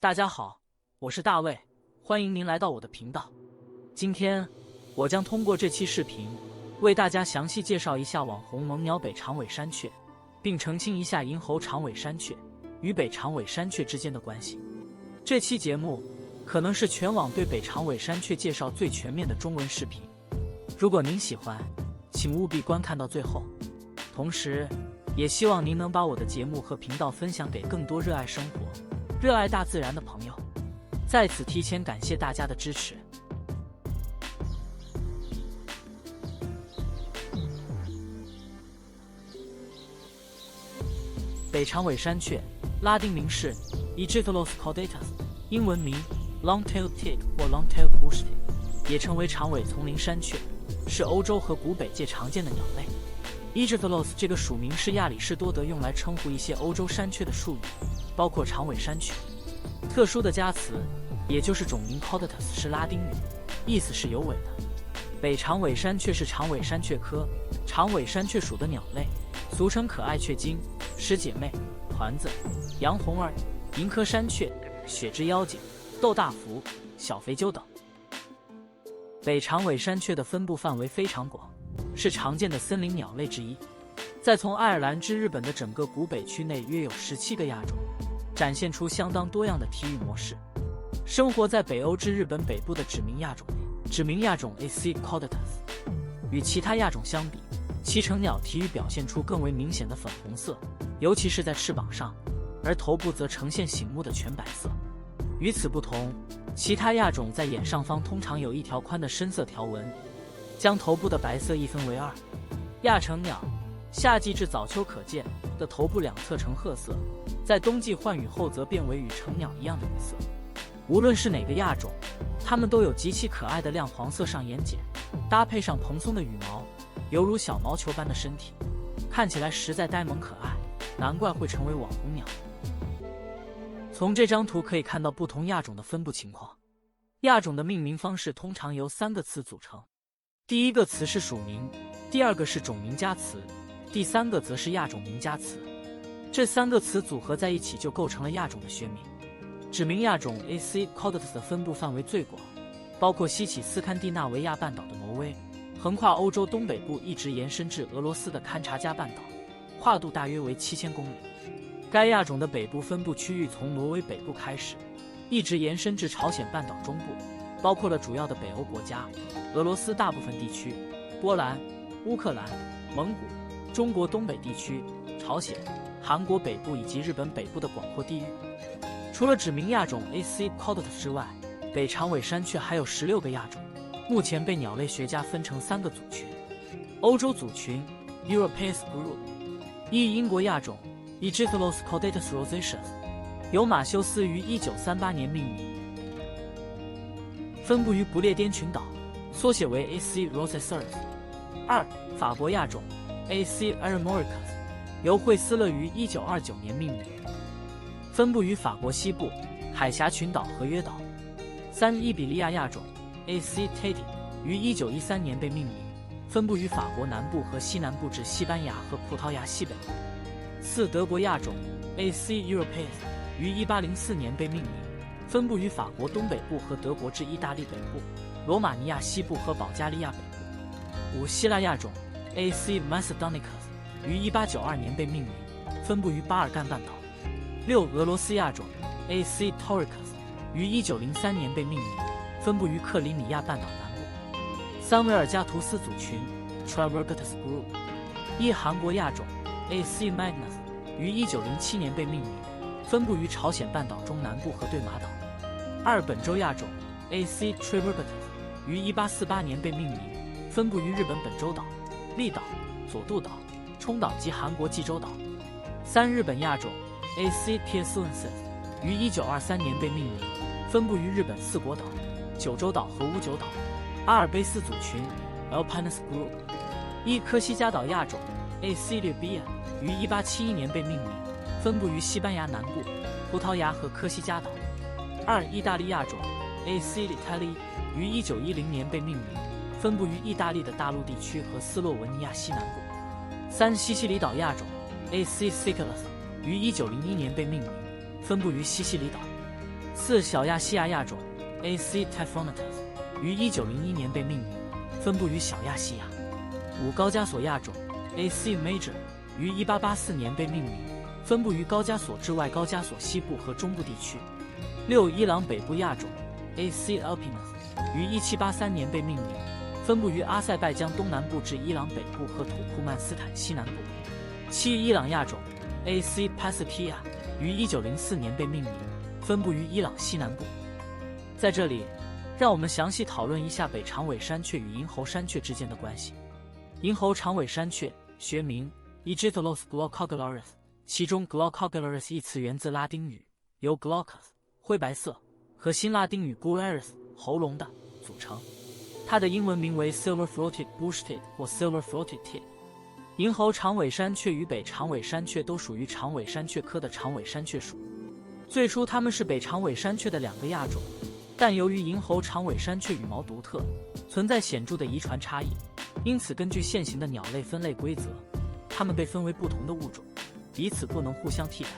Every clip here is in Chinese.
大家好，我是大卫，欢迎您来到我的频道。今天我将通过这期视频为大家详细介绍一下网红猛鸟北长尾山雀，并澄清一下银喉长尾山雀与北长尾山雀之间的关系。这期节目可能是全网对北长尾山雀介绍最全面的中文视频。如果您喜欢，请务必观看到最后。同时，也希望您能把我的节目和频道分享给更多热爱生活、热爱大自然的朋友。在此提前感谢大家的支持。北长尾山雀，拉丁名是 Aegiphilus caudatus， 英文名 Long-tailed tig 或 Long-tailed bush tig， 也称为长尾丛林山雀，是欧洲和古北界常见的鸟类。Aegiphilus 这个属名是亚里士多德用来称呼一些欧洲山雀的术语，包括长尾山雀。特殊的加词，也就是种名 caudatus 是拉丁语，意思是有尾的。北长尾山雀是长尾山雀科长尾山雀属的鸟类，俗称可爱雀精、十姐妹、团子、洋红儿、银科山雀、雪之妖精、豆大福、小肥鸠等。北长尾山雀的分布范围非常广，是常见的森林鸟类之一。在从爱尔兰至日本的整个古北区内约有17个亚种，展现出相当多样的体育模式。生活在北欧至日本北部的指名亚种AC caudatus， 与其他亚种相比，其成鸟体羽表现出更为明显的粉红色，尤其是在翅膀上，而头部则呈现醒目的全白色。与此不同，其他亚种在眼上方通常有一条宽的深色条纹，将头部的白色一分为二。亚成鸟夏季至早秋可见的头部两侧呈褐色，在冬季换羽后则变为与成鸟一样的羽色。无论是哪个亚种，它们都有极其可爱的亮黄色上眼睑，搭配上蓬松的羽毛，犹如小毛球般的身体，看起来实在呆萌可爱，难怪会成为网红鸟。从这张图可以看到不同亚种的分布情况。亚种的命名方式通常由3个词组成，第一个词是属名，第二个是种名加词，第三个则是亚种名加词。这3个词组合在一起就构成了亚种的学名。指名亚种 AC caudatus 的分布范围最广，包括西起斯堪的纳维亚半岛的挪威，横跨欧洲东北部一直延伸至俄罗斯的堪察加半岛，跨度大约为7000公里。该亚种的北部分布区域从挪威北部开始，一直延伸至朝鲜半岛中部，包括了主要的北欧国家、俄罗斯大部分地区、波兰、乌克兰、蒙古、中国东北地区、朝鲜、韩国北部以及日本北部的广阔地域。除了指名亚种 AC caudatus 之外，北长尾山雀还有16个亚种，目前被鸟类学家分成3个组群。欧洲组群 European group， 英国亚种 Aegiphilus caudatus rosaceus， 由马修斯于1938年命名，分布于不列颠群岛，缩写为 AC rosaceus。2. 法国亚种 AC armoricus， 由惠斯勒于1929年命名，分布于法国西部、海峡群岛和约岛。3. 伊比利亚亚种 AC teti， 于1913年被命名，分布于法国南部和西南部至西班牙和葡萄牙西北部。4. 德国亚种 AC europaeus， 于1804年被命名，分布于法国东北部和德国至意大利北部、罗马尼亚西部和保加利亚北部。5. 希腊亚种 AC macedonicus， 于1892年被命名，分布于巴尔干半岛。6. 俄罗斯亚种 AC tauricus， 于1903年被命名，分布于克里米亚半岛南部。3. 维尔加图斯组群 Travergatus group。1. 韩国亚种 AC magnus， 于1907年被命名，分布于朝鲜半岛中南部和对马岛。2. 本州亚种 AC Travergatus， 于1848年被命名，分布于日本本州岛、立岛、佐渡岛、冲岛及韩国济州岛。3. 日本亚种 AC Piacensis， 于1923年被命名，分布于日本四国岛、九州岛和乌九岛。阿尔卑斯组群 Alpinus group。1. 科西嘉岛亚种 AC Libia， 于1871年被命名，分布于西班牙南部、葡萄牙和科西嘉岛。2. 意大利亚种 AC L'Italie， 于1910年被命名，分布于意大利的大陆地区和斯洛文尼亚西南部。3. 西西里岛亚种 AC Seychelles， 于1901年被命名，分布于西西里岛。4. 小亚细亚亚种 AC Typhlonetus 于1901年被命名，分布于小亚细亚。5. 高加索亚种 AC Major 于1884年被命名，分布于高加索至外高加索西部和中部地区。6. 伊朗北部亚种 AC Alpinus 于1783年被命名，分布于阿塞拜疆东南部至伊朗北部和土库曼斯坦西南部。7. 伊朗亚种 AC Pasipia 于1904年被命名，分布于伊朗西南部。在这里，让我们详细讨论一下北长尾山雀与银喉山雀之间的关系。银喉长尾山雀学名 Aegyptilos glaucogularis， 其中 glaucogularis 一词源自拉丁语，由 glaucus 灰白色和新拉丁语 gularis 喉咙的组成。它的英文名为 Silver-throated Bush-tit 或 Silver-throated tit。银喉长尾山雀与北长尾山雀都属于长尾山雀科的长尾山雀属。最初它们是北长尾山雀的2个亚种，但由于银喉长尾山雀羽毛独特，存在显著的遗传差异，因此根据现行的鸟类分类规则，它们被分为不同的物种，彼此不能互相替代。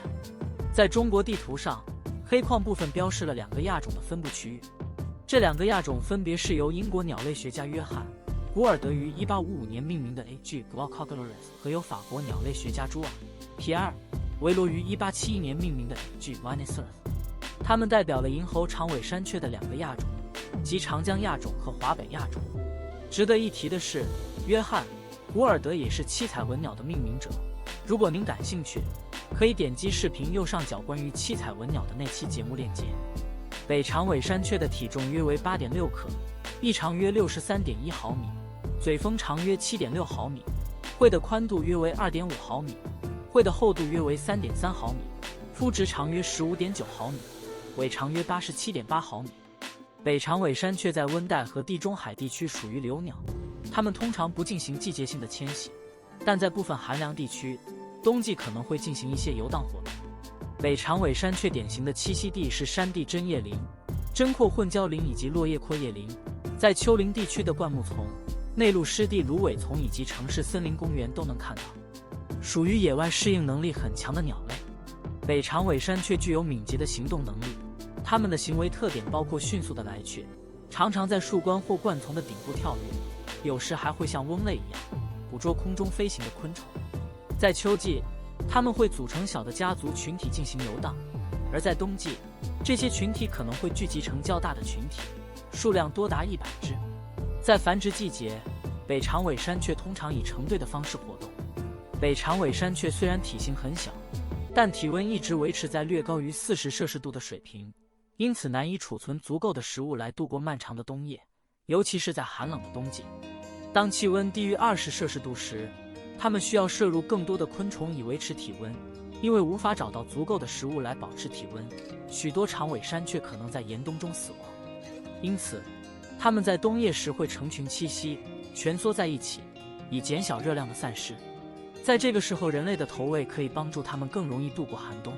在中国地图上，黑框部分标示了2个亚种的分布区域，这2个亚种分别是由英国鸟类学家约翰·古尔德于1855年命名的 A.G. glaucogularis 和由法国鸟类学家朱尔·皮埃尔·维罗于1871年命名的 A.G. vinesurus。它们代表了银喉长尾山雀的2个亚种，即长江亚种和华北亚种。值得一提的是，约翰·古尔德也是七彩文鸟的命名者。如果您感兴趣，可以点击视频右上角关于七彩文鸟的那期节目链接。北长尾山雀的体重约为 8.6 克，臂长约 63.1 毫米，嘴峰长约 7.6 毫米，喙的宽度约为 2.5 毫米，喙的厚度约为 3.3 毫米，肤质长约 15.9 毫米，尾长约 87.8 毫米。北长尾山雀在温带和地中海地区属于留鸟，它们通常不进行季节性的迁徙，但在部分寒凉地区，冬季可能会进行一些游荡活动。北长尾山雀典型的栖息地是山地针叶林、针阔混交林以及落叶阔叶林，在丘陵地区的灌木丛、内陆湿地芦苇丛以及城市森林公园都能看到。属于野外适应能力很强的鸟类，北长尾山雀具有敏捷的行动能力，它们的行为特点包括迅速的来去，常常在树冠或灌丛的顶部跳跃，有时还会像翁类一样捕捉空中飞行的昆虫。在秋季，它们会组成小的家族群体进行游荡，而在冬季，这些群体可能会聚集成较大的群体，数量多达100只。在繁殖季节，北长尾山雀通常以成对的方式活动。北长尾山雀虽然体型很小，但体温一直维持在略高于40摄氏度的水平，因此难以储存足够的食物来度过漫长的冬夜，尤其是在寒冷的冬季。当气温低于20摄氏度时，它们需要摄入更多的昆虫以维持体温，因为无法找到足够的食物来保持体温，许多长尾山雀可能在严冬中死亡。因此，它们在冬夜时会成群栖息，蜷缩在一起，以减小热量的散失。在这个时候，人类的投喂可以帮助它们更容易度过寒冬。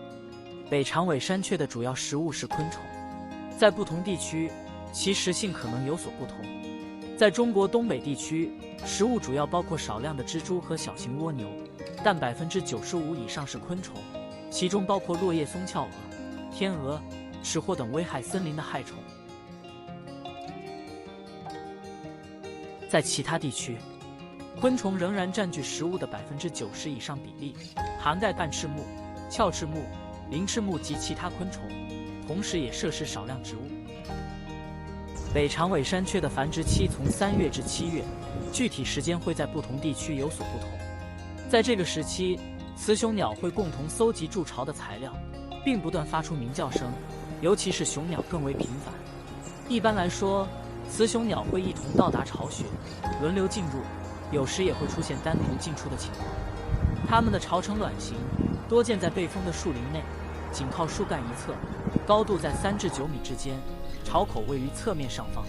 北长尾山雀的主要食物是昆虫，在不同地区，其食性可能有所不同。在中国东北地区，食物主要包括少量的蜘蛛和小型蜗牛，但 95% 以上是昆虫，其中包括落叶松鞘蛾、天鹅、齿货等危害森林的害虫。在其他地区，昆虫仍然占据食物的 90% 以上比例，涵盖半翅目、鞘翅目、鳞翅目及其他昆虫，同时也摄食少量植物。北长尾山雀的繁殖期从3月至7月，具体时间会在不同地区有所不同。在这个时期，雌雄鸟会共同搜集筑巢的材料，并不断发出鸣叫声，尤其是雄鸟更为频繁。一般来说，雌雄鸟会一同到达巢穴，轮流进入，有时也会出现单独进出的情况。它们的巢呈卵形，多见在背风的树林内，紧靠树干一侧，高度在3至9米之间，巢口位于侧面上方。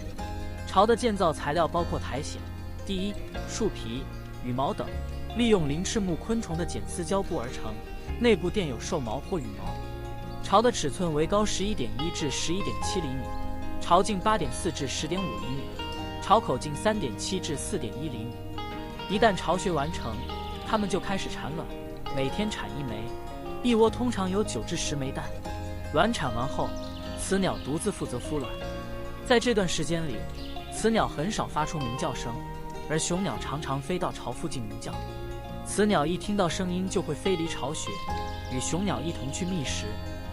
巢的建造材料包括苔藓、地衣、树皮、羽毛等，利用鳞翅目昆虫的剪丝胶布而成，内部垫有兽毛或羽毛。巢的尺寸为高 11.1 至 11.7 厘米，巢径 8.4 至 10.5厘米，巢口径 3.7 至 4.1厘米。一旦巢穴完成，它们就开始产卵，每天产1枚，一窝通常有9至10枚蛋。卵产完后，雌鸟独自负责孵卵。在这段时间里，雌鸟很少发出鸣叫声，而雄鸟常常飞到巢附近鸣叫。雌鸟一听到声音就会飞离巢穴，与雄鸟一同去觅食，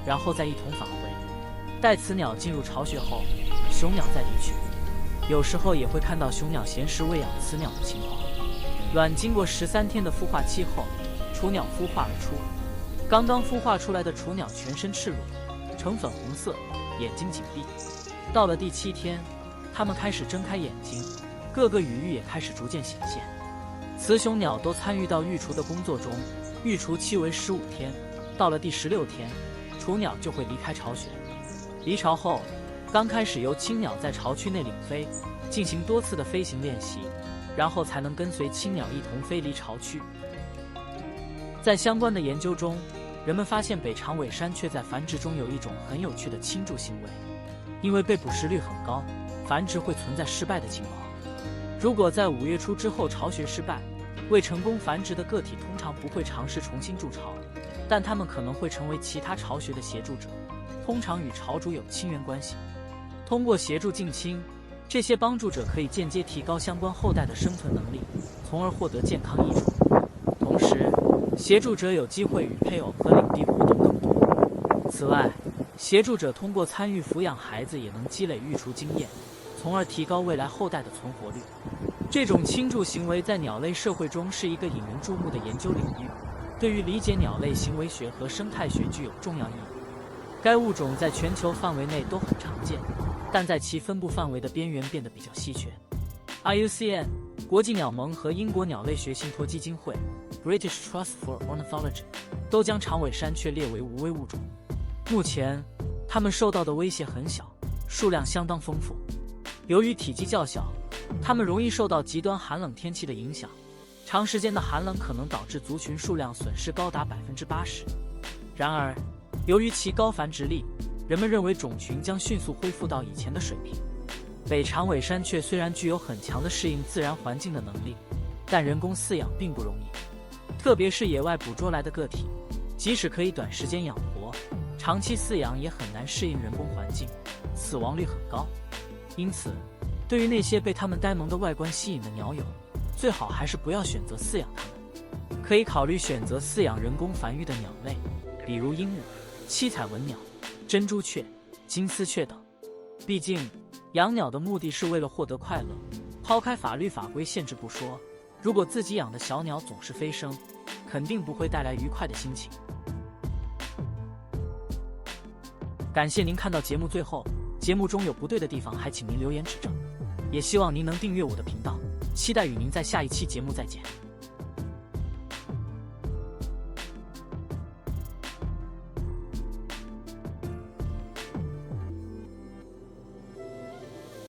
然后再一同返回。待雌鸟进入巢穴后，雄鸟再离去。有时候也会看到雄鸟衔食喂养雌鸟的情况。卵经过13天的孵化期后，雏鸟孵化而出。刚刚孵化出来的雏鸟全身赤裸，呈粉红色，眼睛紧闭。到了第7天，它们开始睁开眼睛，各个羽翼也开始逐渐显现。雌雄鸟都参与到育雏的工作中，育雏期为15天。到了第16天，雏鸟就会离开巢穴。离巢后，刚开始由青鸟在巢区内领飞，进行多次的飞行练习，然后才能跟随青鸟一同飞离巢区。在相关的研究中，人们发现北长尾山雀在繁殖中有一种很有趣的倾注行为。因为被捕食率很高，繁殖会存在失败的情况。如果在5月初之后巢穴失败，未成功繁殖的个体通常不会尝试重新筑巢，但它们可能会成为其他巢穴的协助者，通常与巢主有亲缘关系。通过协助近亲，这些帮助者可以间接提高相关后代的生存能力，从而获得健康益处。同时，协助者有机会与配偶和领地互动更多。此外，协助者通过参与抚养孩子也能积累育雏经验，从而提高未来后代的存活率。这种倾注行为在鸟类社会中是一个引人注目的研究领域，对于理解鸟类行为学和生态学具有重要意义。该物种在全球范围内都很常见，但在其分布范围的边缘变得比较稀缺。IUCN、国际鸟盟和英国鸟类学信托基金会 （British Trust for Ornithology） 都将长尾山雀列为无危物种。目前，它们受到的威胁很小，数量相当丰富。由于体积较小，它们容易受到极端寒冷天气的影响，长时间的寒冷可能导致族群数量损失高达80%。然而，由于其高繁殖力，人们认为种群将迅速恢复到以前的水平。北长尾山雀虽然具有很强的适应自然环境的能力，但人工饲养并不容易，特别是野外捕捉来的个体，即使可以短时间养活，长期饲养也很难适应人工环境，死亡率很高。因此，对于那些被它们呆萌的外观吸引的鸟友，最好还是不要选择饲养它们。可以考虑选择饲养人工繁育的鸟类，比如鹦鹉、七彩文鸟、珍珠雀、金丝雀等。毕竟，养鸟的目的是为了获得快乐，抛开法律法规限制不说，如果自己养的小鸟总是飞升，肯定不会带来愉快的心情。感谢您看到节目最后，节目中有不对的地方还请您留言指正，也希望您能订阅我的频道，期待与您在下一期节目再见。